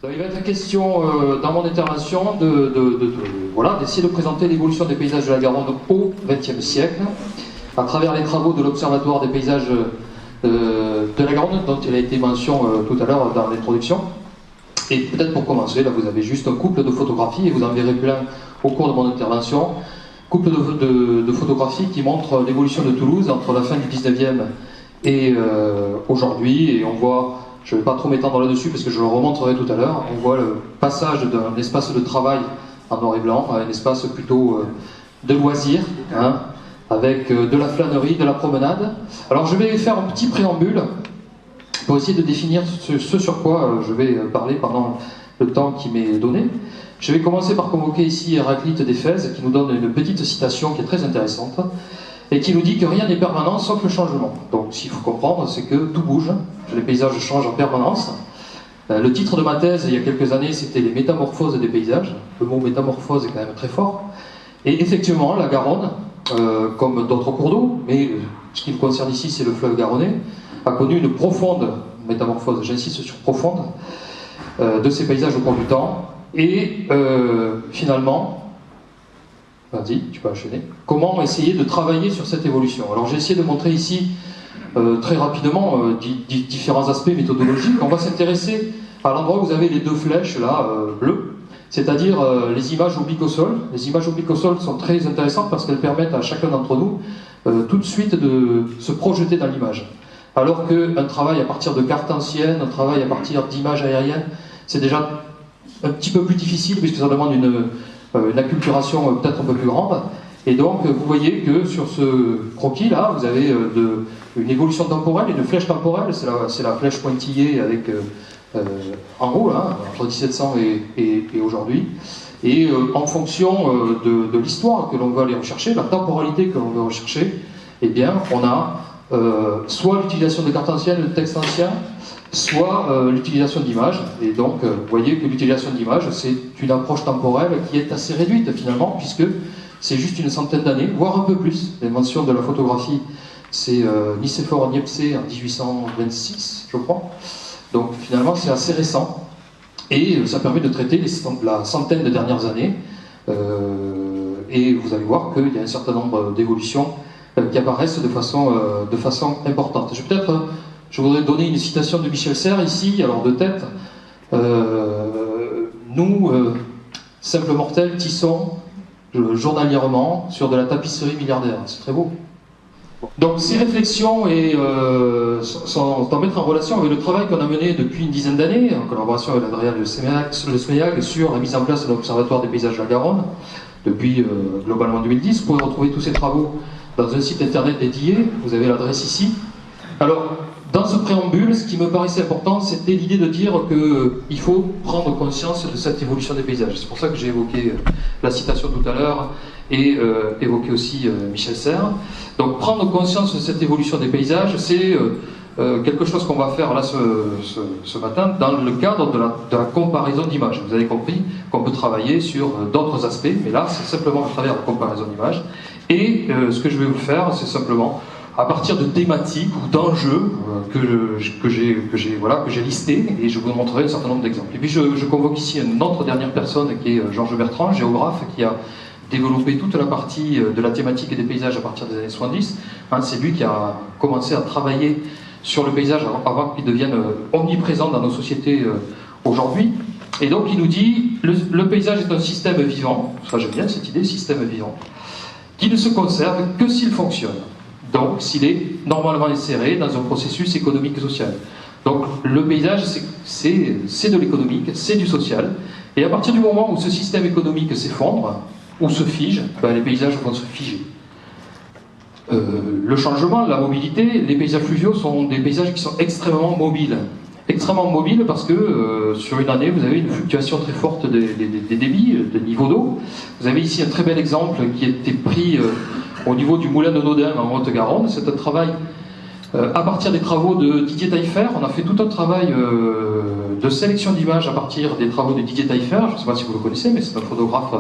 Donc, il va être question dans mon intervention voilà, d'essayer de présenter l'évolution des paysages de la Garonne au XXe siècle à travers les travaux de l'Observatoire des paysages de la Garonne dont il a été mention tout à l'heure dans l'introduction. Et peut-être pour commencer, là vous avez juste un couple de photographies et vous en verrez plein au cours de mon intervention. Couple de photographies qui montrent l'évolution de Toulouse entre la fin du 19e et aujourd'hui. Et on voit, je ne vais pas trop m'étendre là-dessus parce que je le remontrerai tout à l'heure, on voit le passage d'un espace de travail en noir et blanc à un espace plutôt de loisirs, hein, avec de la flânerie, de la promenade. Alors je vais faire un petit préambule pour essayer de définir ce sur quoi je vais parler pendant le temps qui m'est donné. Je vais commencer par convoquer ici Héraclite d'Éphèse qui nous donne une petite citation qui est très intéressante et qui nous dit que rien n'est permanent sauf le changement. Donc ce qu'il faut comprendre, c'est que tout bouge, les paysages changent en permanence. Le titre de ma thèse il y a quelques années, c'était les métamorphoses des paysages. Le mot métamorphose est quand même très fort. Et effectivement, la Garonne, comme d'autres cours d'eau, mais ce qui me concerne ici, c'est le fleuve garonnais, a connu une profonde métamorphose, j'insiste sur profonde, de ces paysages au cours du temps. Et finalement, vas-y, tu peux enchaîner, comment essayer de travailler sur cette évolution. Alors j'ai essayé de montrer ici, très rapidement, différents aspects méthodologiques. On va s'intéresser à l'endroit où vous avez les deux flèches, là, bleues, c'est-à-dire les images obliques au sol. Les images obliques au sol sont très intéressantes parce qu'elles permettent à chacun d'entre nous tout de suite de se projeter dans l'image. Alors qu'un travail à partir de cartes anciennes, un travail à partir d'images aériennes, c'est déjà un petit peu plus difficile puisque ça demande une acculturation peut-être un peu plus grande. Et donc vous voyez que sur ce croquis là, vous avez une évolution temporelle, une flèche temporelle, c'est la flèche pointillée avec en haut, là, entre 1700 et aujourd'hui. Et en fonction de l'histoire que l'on veut aller rechercher, la temporalité que l'on veut rechercher, eh bien on a soit l'utilisation de cartes anciennes, de textes anciens, soit l'utilisation d'images. Et donc, vous voyez que l'utilisation d'images, c'est une approche temporelle qui est assez réduite finalement, puisque c'est juste une centaine d'années, voire un peu plus. L'invention de la photographie, c'est Nicéphore Niépcé en 1826, je crois. Donc finalement, c'est assez récent. Et ça permet de traiter la centaine de dernières années. Et vous allez voir qu'il y a un certain nombre d'évolutions qui apparaissent de façon importante. Je voudrais donner une citation de Michel Serres ici, alors de tête. Nous, simples mortels, tissons journalièrement sur de la tapisserie milliardaire. C'est très beau. Donc ces réflexions sont à mettre en relation avec le travail qu'on a mené depuis une dizaine d'années, en collaboration avec l'Adrien Le Sméag, sur la mise en place de l'Observatoire des paysages de la Garonne, depuis globalement 2010. Vous pouvez retrouver tous ces travaux dans un site internet dédié, vous avez l'adresse ici. Alors, dans ce préambule, ce qui me paraissait important, c'était l'idée de dire qu'il faut prendre conscience de cette évolution des paysages. C'est pour ça que j'ai évoqué la citation tout à l'heure et évoqué aussi Michel Serres. Donc, prendre conscience de cette évolution des paysages, c'est quelque chose qu'on va faire là ce matin dans le cadre de la comparaison d'images. Vous avez compris qu'on peut travailler sur d'autres aspects, mais là, c'est simplement à travers la comparaison d'images. Et ce que je vais vous faire, c'est simplement à partir de thématiques ou d'enjeux que j'ai listés, et je vous montrerai un certain nombre d'exemples. Et puis je convoque ici une autre dernière personne qui est Georges Bertrand, géographe, qui a développé toute la partie de la thématique et des paysages à partir des années 70. Hein, c'est lui qui a commencé à travailler sur le paysage avant qu'il devienne omniprésent dans nos sociétés aujourd'hui. Et donc il nous dit, le paysage est un système vivant, ça j'aime bien cette idée, système vivant, qui ne se conserve que s'il fonctionne. Donc, s'il est normalement inséré dans un processus économique et social. Donc, le paysage, c'est de l'économique, c'est du social. Et à partir du moment où ce système économique s'effondre, ou se fige, les paysages vont se figer. Le changement, la mobilité, les paysages fluviaux sont des paysages qui sont extrêmement mobiles. Extrêmement mobiles parce que sur une année, vous avez une fluctuation très forte des débits, des niveaux d'eau. Vous avez ici un très bel exemple qui a été pris au niveau du moulin de Naudin en Haute-Garonne. C'est un travail, à partir des travaux de Didier Taillefer, on a fait tout un travail de sélection d'images à partir des travaux de Didier Taillefer. Je ne sais pas si vous le connaissez, mais c'est un photographe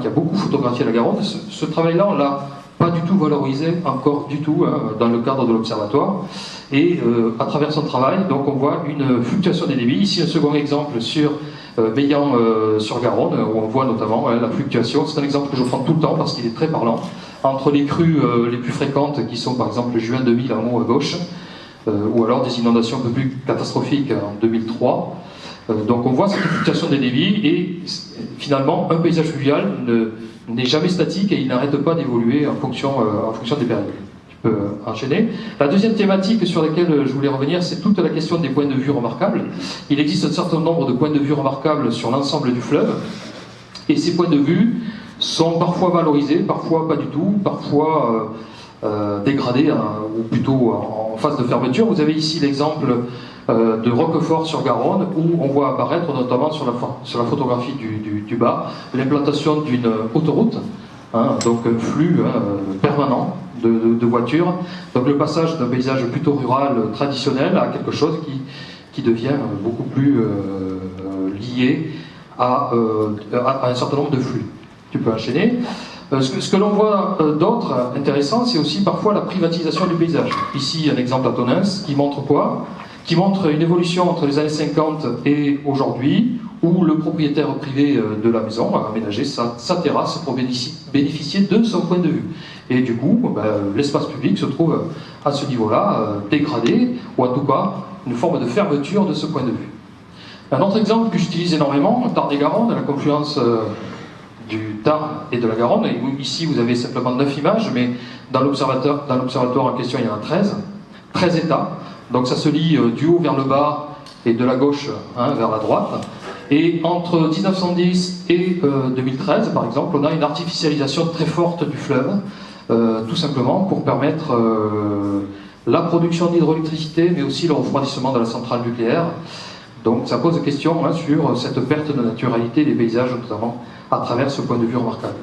qui a beaucoup photographié la Garonne. Ce travail-là, on l'a pas du tout valorisé encore du tout dans le cadre de l'observatoire. Et à travers son travail, donc on voit une fluctuation des débits. Ici un second exemple sur Meillan sur Garonne, où on voit notamment la fluctuation. C'est un exemple que je prends tout le temps parce qu'il est très parlant. Entre les crues les plus fréquentes, qui sont par exemple juin 2000 en haut à gauche, ou alors des inondations un peu plus catastrophiques en 2003. Donc on voit cette fluctuation des débits et finalement un paysage fluvial n'est jamais statique et il n'arrête pas d'évoluer en fonction des périodes. Tu peux enchaîner. La deuxième thématique sur laquelle je voulais revenir, c'est toute la question des points de vue remarquables. Il existe un certain nombre de points de vue remarquables sur l'ensemble du fleuve et ces points de vue sont parfois valorisés, parfois pas du tout, parfois dégradés ou plutôt en phase de fermeture. Vous avez ici l'exemple de Roquefort-sur-Garonne où on voit apparaître notamment sur la photographie du bas l'implantation d'une autoroute, donc un flux permanent de voitures, donc le passage d'un paysage plutôt rural traditionnel à quelque chose qui devient beaucoup plus lié à un certain nombre de flux. Tu peux enchaîner. Ce que l'on voit d'autre intéressant, c'est aussi parfois la privatisation du paysage. Ici, un exemple à Tonins qui montre quoi? Qui montre une évolution entre les années 50 et aujourd'hui, où le propriétaire privé de la maison a aménagé sa terrasse pour bénéficier de son point de vue. Et du coup, l'espace public se trouve à ce niveau-là dégradé, ou en tout cas une forme de fermeture de ce point de vue. Un autre exemple que j'utilise énormément, Tarn-et-Garonne, la confluence du Tarn et de la Garonne. Et ici, vous avez simplement 9 images, mais dans l'observatoire en question, il y en a 13 états. Donc ça se lit du haut vers le bas et de la gauche vers la droite. Et entre 1910 et 2013, par exemple, on a une artificialisation très forte du fleuve, tout simplement pour permettre la production d'hydroélectricité, mais aussi le refroidissement de la centrale nucléaire. Donc ça pose question sur cette perte de naturalité des paysages, notamment à travers ce point de vue remarquable.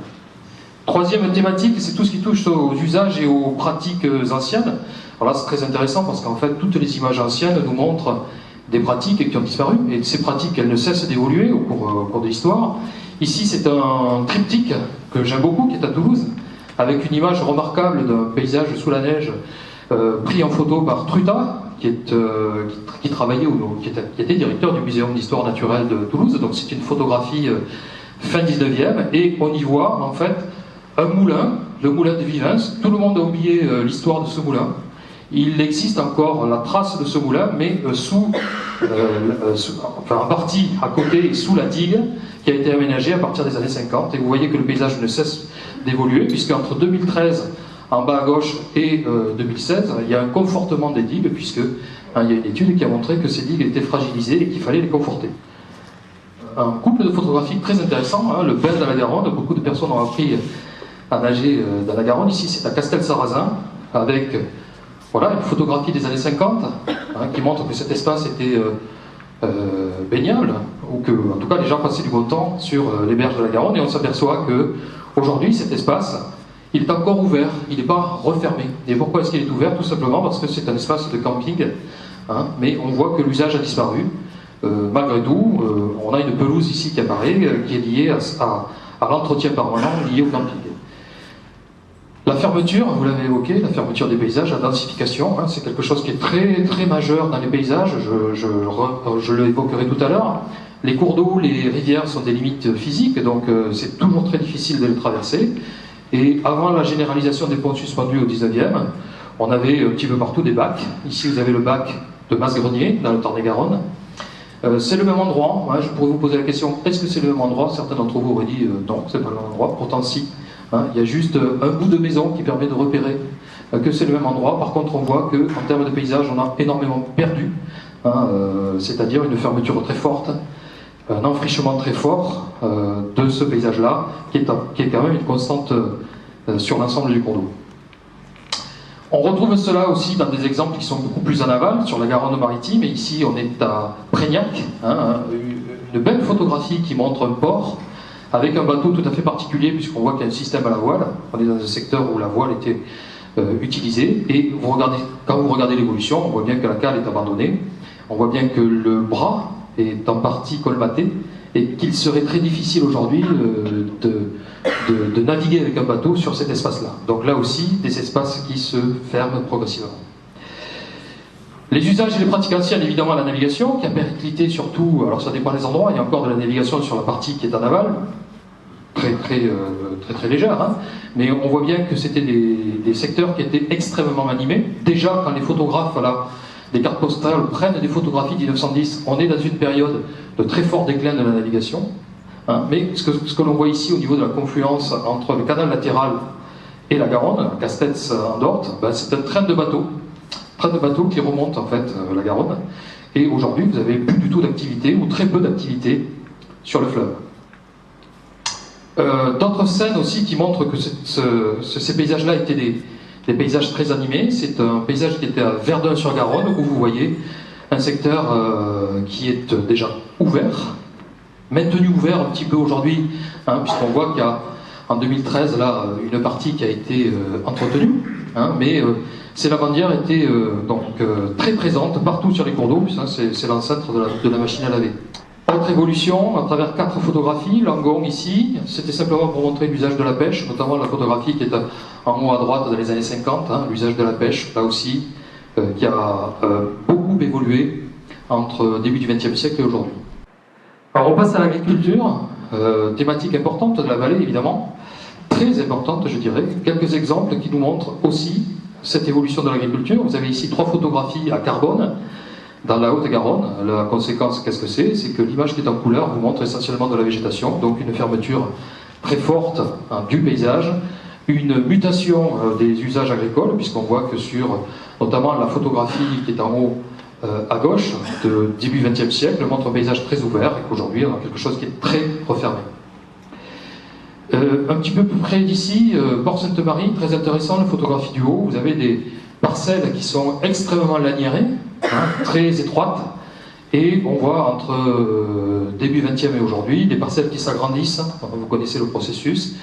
Troisième thématique, c'est tout ce qui touche aux usages et aux pratiques anciennes. Alors là, c'est très intéressant parce qu'en fait, toutes les images anciennes nous montrent des pratiques qui ont disparu. Et ces pratiques, elles ne cessent d'évoluer au cours de l'histoire. Ici, c'est un triptyque que j'aime beaucoup, qui est à Toulouse, avec une image remarquable d'un paysage sous la neige pris en photo par Truta, qui travaillait qui était directeur du Muséum d'histoire naturelle de Toulouse. Donc c'est une photographie fin 19e, et on y voit en fait un moulin, le moulin de Vivens. Tout le monde a oublié l'histoire de ce moulin. Il existe encore la trace de ce moulin, mais en partie à côté, sous la digue, qui a été aménagée à partir des années 50. Et vous voyez que le paysage ne cesse d'évoluer, puisqu'entre 2013, en bas à gauche, et 2016, il y a un confortement des digues, puisque il y a une étude qui a montré que ces digues étaient fragilisées et qu'il fallait les conforter. Un couple de photographies très intéressant, le bain dans la Garonne. Beaucoup de personnes ont appris à nager dans la Garonne. Ici, c'est à Castel-Sarrazin, avec une photographie des années 50, qui montre que cet espace était baignable, ou que, en tout cas, les gens passaient du bon temps sur les berges de la Garonne, et on s'aperçoit que aujourd'hui, cet espace, il est encore ouvert, il n'est pas refermé. Et pourquoi est-ce qu'il est ouvert? Tout simplement parce que c'est un espace de camping, mais on voit que l'usage a disparu. Malgré tout, on a une pelouse ici qui apparaît, qui est liée à l'entretien permanent lié au camping. La fermeture, vous l'avez évoqué, la fermeture des paysages, la densification, c'est quelque chose qui est très, très majeur dans les paysages, je l'évoquerai tout à l'heure. Les cours d'eau, les rivières sont des limites physiques, donc c'est toujours très difficile de les traverser. Et avant la généralisation des ponts suspendus au 19e, on avait un petit peu partout des bacs. Ici, vous avez le bac de Masgrenier, dans le Tarn-et-Garonne. C'est le même endroit. Je pourrais vous poser la question, est-ce que c'est le même endroit? Certains d'entre vous auraient dit non, c'est pas le même endroit. Pourtant, si. Il y a juste un bout de maison qui permet de repérer que c'est le même endroit. Par contre, on voit qu'en termes de paysage, on a énormément perdu. C'est-à-dire une fermeture très forte, un enfrichement très fort de ce paysage-là, qui est quand même une constante sur l'ensemble du cours d'eau. On retrouve cela aussi dans des exemples qui sont beaucoup plus en aval, sur la Garonne-Maritime, et ici on est à Prégnac, une belle photographie qui montre un port, avec un bateau tout à fait particulier, puisqu'on voit qu'il y a un système à la voile. On est dans un secteur où la voile était utilisée, et quand vous regardez l'évolution, on voit bien que la cale est abandonnée, on voit bien que le bras est en partie colmaté, et qu'il serait très difficile aujourd'hui de naviguer avec un bateau sur cet espace-là. Donc là aussi, des espaces qui se ferment progressivement. Les usages et les pratiques anciennes, évidemment, la navigation, qui a périclité surtout, alors ça dépend des endroits, il y a encore de la navigation sur la partie qui est en aval, très légère, hein, mais on voit bien que c'était des secteurs qui étaient extrêmement animés. Déjà, quand les photographes, là, des cartes postales prennent des photographies de 1910, on est dans une période de très fort déclin de la navigation, hein, mais ce que l'on voit ici au niveau de la confluence entre le canal latéral et la Garonne, Castets-Andorte, ben, c'est un train de bateaux qui remonte en fait la Garonne, et aujourd'hui vous avez plus du tout d'activité ou très peu d'activité sur le fleuve. D'autres scènes aussi qui montrent que ces paysages-là étaient des paysages très animés. C'est un paysage qui était à Verdun-sur-Garonne, où vous voyez un secteur qui est déjà ouvert, maintenu ouvert un petit peu aujourd'hui, hein, puisqu'on voit qu'il y a en 2013 là une partie qui a été entretenue, hein, mais ces lavandières étaient très présentes partout sur les cours d'eau, hein, c'est l'ancêtre de la machine à laver. Autre évolution, à travers 4 photographies, Langon ici, c'était simplement pour montrer l'usage de la pêche, notamment la photographie qui est en haut à droite dans les années 50, hein, l'usage de la pêche, là aussi, qui a beaucoup évolué entre début du XXe siècle et aujourd'hui. Alors on passe à l'agriculture, thématique importante de la vallée évidemment, très importante je dirais, quelques exemples qui nous montrent aussi cette évolution de l'agriculture. Vous avez ici 3 photographies à carbone, dans la Haute-Garonne. La conséquence, qu'est-ce que c'est? C'est que l'image qui est en couleur vous montre essentiellement de la végétation, donc une fermeture très forte, hein, du paysage, une mutation des usages agricoles, puisqu'on voit que sur notamment la photographie qui est en haut à gauche, de début XXe siècle, montre un paysage très ouvert, et qu'aujourd'hui on a quelque chose qui est très refermé. Un petit peu plus près d'ici, Port-Sainte-Marie, très intéressant, la photographie du haut, vous avez des parcelles qui sont extrêmement laniérées, hein, très étroites, et on voit entre début 20e et aujourd'hui des parcelles qui s'agrandissent, vous connaissez le processus,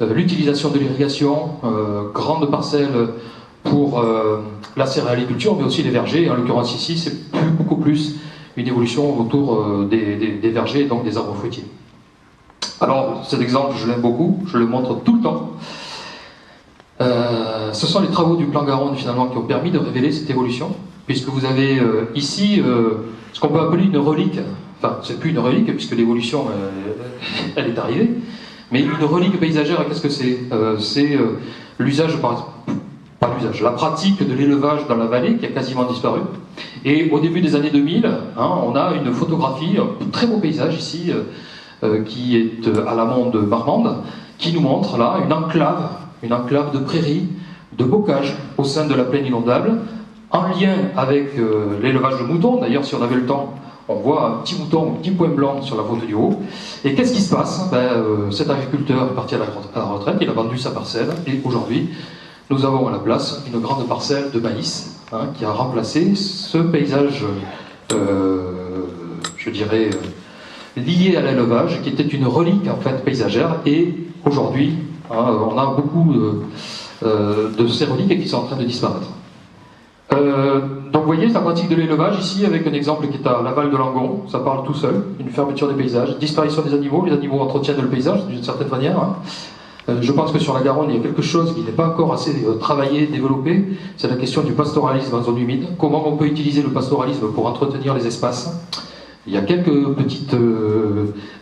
l'utilisation de l'irrigation, grandes parcelles pour la céréaliculture, mais aussi les vergers. En l'occurrence ici, c'est beaucoup plus une évolution autour des vergers et donc des arbres fruitiers. Alors cet exemple, je l'aime beaucoup, je le montre tout le temps. Ce sont les travaux du plan Garonne finalement qui ont permis de révéler cette évolution, puisque vous avez ici ce qu'on peut appeler une relique, enfin c'est plus une relique puisque l'évolution elle est arrivée, mais une relique paysagère, qu'est-ce que c'est? C'est l'usage, pas l'usage, la pratique de l'élevage dans la vallée qui a quasiment disparu. Et au début des années 2000, hein, on a une photographie, un très beau paysage ici, qui est à l'amont de Marmande, qui nous montre là une enclave de prairies, de bocage au sein de la plaine inondable, en lien avec l'élevage de moutons. D'ailleurs, si on avait le temps, on voit un petit mouton, un petit point blanc sur la photo du haut. Et qu'est-ce qui se passe? Cet agriculteur est parti à la retraite, il a vendu sa parcelle, et aujourd'hui, nous avons à la place une grande parcelle de maïs, hein, qui a remplacé ce paysage, je dirais, lié à l'élevage, qui était une relique en fait paysagère, et aujourd'hui, hein, on a beaucoup de ces reliques qui sont en train de disparaître. Donc vous voyez la pratique de l'élevage ici avec un exemple qui est à l'aval de Langon, ça parle tout seul, une fermeture des paysages, disparition des animaux, les animaux entretiennent le paysage d'une certaine manière. Hein. Je pense que sur la Garonne il y a quelque chose qui n'est pas encore assez travaillé, développé, c'est la question du pastoralisme en zone humide, comment on peut utiliser le pastoralisme pour entretenir les espaces. Il y a quelques petites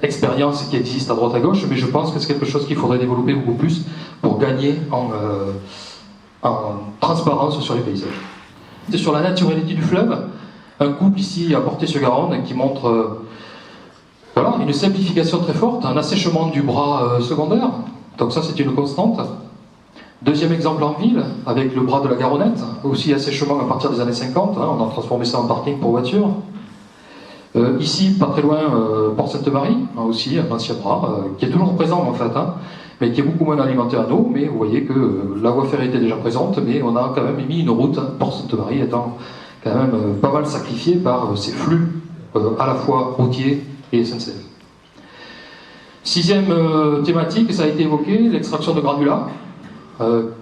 expériences qui existent à droite à gauche, mais je pense que c'est quelque chose qu'il faudrait développer beaucoup plus pour gagner en transparence sur les paysages. C'est sur la naturalité du fleuve, un couple ici à Portée-sur-Garonne qui montre voilà, une simplification très forte, un assèchement du bras secondaire, donc ça c'est une constante. Deuxième exemple en ville, avec le bras de la Garonnette, aussi assèchement à partir des années 50, hein, on a transformé ça en parking pour voitures. Ici, pas très loin, Port-Sainte-Marie, hein, aussi un ancien bras, qui est toujours présent en fait, hein, mais qui est beaucoup moins alimenté en eau, mais vous voyez que la voie ferrée était déjà présente, mais on a quand même mis une route, hein, Port-Sainte-Marie étant quand même pas mal sacrifié par ces flux à la fois routiers et SNCF. Sixième thématique, ça a été évoqué, l'extraction de granulats,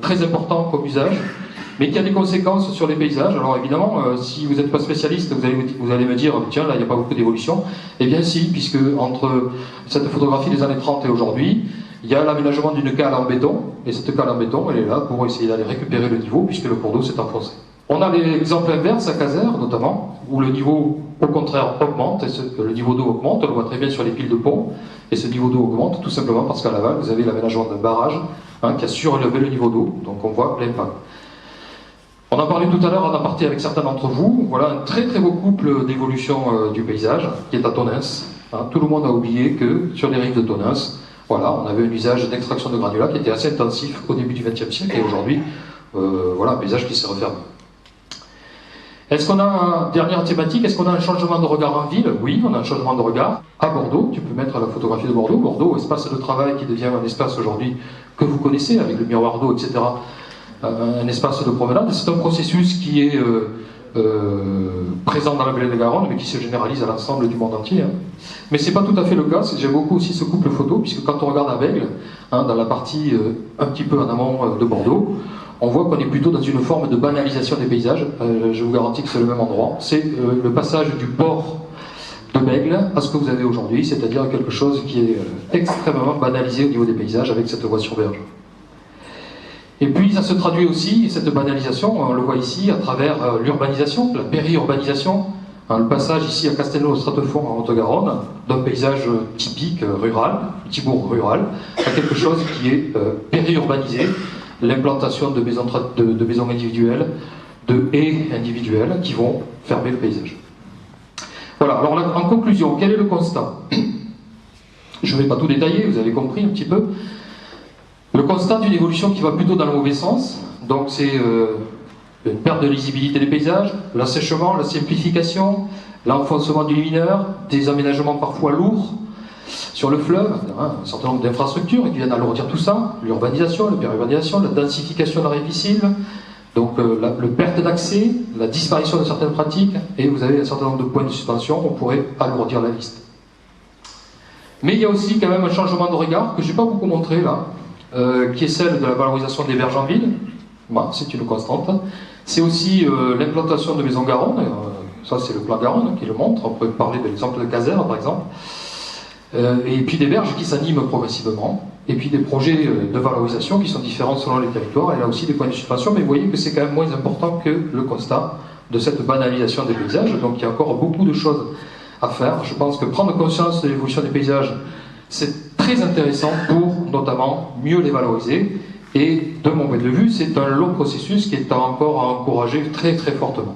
très important comme usage. mais qui a des conséquences sur les paysages. Alors évidemment, si vous n'êtes pas spécialiste, vous allez me dire, tiens, là, il n'y a pas beaucoup d'évolution. Eh bien si, puisque entre cette photographie des années 30 et aujourd'hui, il y a l'aménagement d'une cale en béton, et cette cale en béton, elle est là pour essayer d'aller récupérer le niveau, puisque le cours d'eau s'est enfoncé. On a l'exemple inverse à Caser, notamment, où le niveau, au contraire, augmente, et le niveau d'eau augmente, on le voit très bien sur les piles de pont, et ce niveau d'eau augmente tout simplement parce qu'à l'aval, vous avez l'aménagement d'un barrage qui a surélevé le niveau d'eau, donc on voit l'impact. On en parlait tout à l'heure en aparté avec certains d'entre vous. Voilà un très très beau couple d'évolution du paysage qui est à Tonneins. Tout le monde a oublié que sur les rives de Tonneins, voilà, on avait un usage d'extraction de granulats qui était assez intensif au début du XXe siècle et aujourd'hui, voilà un paysage qui s'est refermé. Est-ce qu'on a, dernière thématique, est-ce qu'on a un changement de regard en ville? Oui, on a un changement de regard. À Bordeaux, tu peux mettre la photographie de Bordeaux. Bordeaux, espace de travail qui devient un espace aujourd'hui que vous connaissez avec le miroir d'eau, etc. Un espace de promenade. C'est un processus qui est présent dans la vallée de Garonne, mais qui se généralise à l'ensemble du monde entier. Mais c'est pas tout à fait le cas. J'aime beaucoup aussi ce couple photo, puisque quand on regarde à Bègle, dans la partie un petit peu en amont de Bordeaux, on voit qu'on est plutôt dans une forme de banalisation des paysages. Je vous garantis que c'est le même endroit. C'est le passage du port de Bègle à ce que vous avez aujourd'hui, c'est-à-dire quelque chose qui est extrêmement banalisé au niveau des paysages avec cette voie sur berge. Et puis ça se traduit aussi, cette banalisation, on le voit ici, à travers l'urbanisation, la périurbanisation. Le passage ici à Castelnau-Stratefort en Haute-Garonne, d'un paysage typique rural, petit bourg rural, à quelque chose qui est périurbanisé, l'implantation de maisons individuelles, de haies individuelles qui vont fermer le paysage. Voilà, alors là, en conclusion, quel est le constat? Je ne vais pas tout détailler, vous avez compris un petit peu. Le constat d'une évolution qui va plutôt dans le mauvais sens, donc c'est une perte de lisibilité des paysages, l'assèchement, la simplification, l'enfoncement du lumineur, des aménagements parfois lourds sur le fleuve, un certain nombre d'infrastructures qui viennent alourdir tout ça, l'urbanisation, la périurbanisation, la densification de la ripisylve, donc la perte d'accès, la disparition de certaines pratiques, et vous avez un certain nombre de points de suspension, on pourrait alourdir la liste. Mais il y a aussi quand même un changement de regard que je n'ai pas beaucoup montré là, qui est celle de la valorisation des berges en ville. Voilà, c'est une constante. C'est aussi l'implantation de maisons Garonne, ça c'est le plan Garonne qui le montre, on peut parler de l'exemple de Caser par exemple, et puis des berges qui s'animent progressivement, et puis des projets de valorisation qui sont différents selon les territoires, et là aussi des points de suspension, mais vous voyez que c'est quand même moins important que le constat de cette banalisation des paysages, donc il y a encore beaucoup de choses à faire. Je pense que prendre conscience de l'évolution des paysages, c'est très intéressant pour notamment mieux les valoriser, et de mon point de vue, c'est un long processus qui est encore à encourager très très fortement.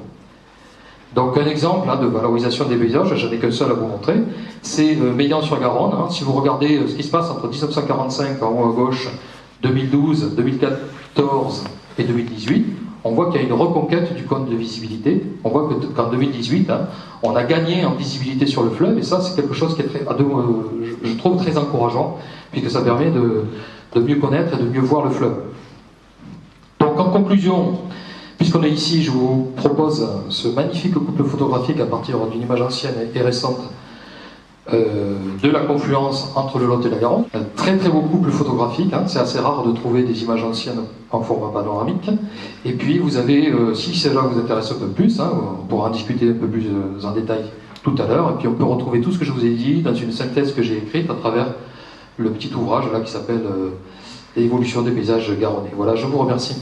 Donc un exemple de valorisation des paysages, j'en ai qu'un seul à vous montrer, c'est Meillan-sur-Garonne. Si vous regardez ce qui se passe entre 1945 en haut à gauche, 2012, 2014 et 2018, on voit qu'il y a une reconquête du compte de visibilité. On voit qu'en 2018, on a gagné en visibilité sur le fleuve, et ça c'est quelque chose qui est je trouve très encourageant, puisque ça permet de mieux connaître et de mieux voir le fleuve. Donc en conclusion, puisqu'on est ici, je vous propose ce magnifique couple photographique à partir d'une image ancienne et récente de la confluence entre le Lot et la Garonne. Un très très beau couple photographique, c'est assez rare de trouver des images anciennes en format panoramique. Et puis vous avez, si cela vous intéresse un peu plus, on pourra en discuter un peu plus en détail tout à l'heure, et puis on peut retrouver tout ce que je vous ai dit dans une synthèse que j'ai écrite à travers le petit ouvrage là qui s'appelle L'évolution des paysages garonnais. Voilà, je vous remercie.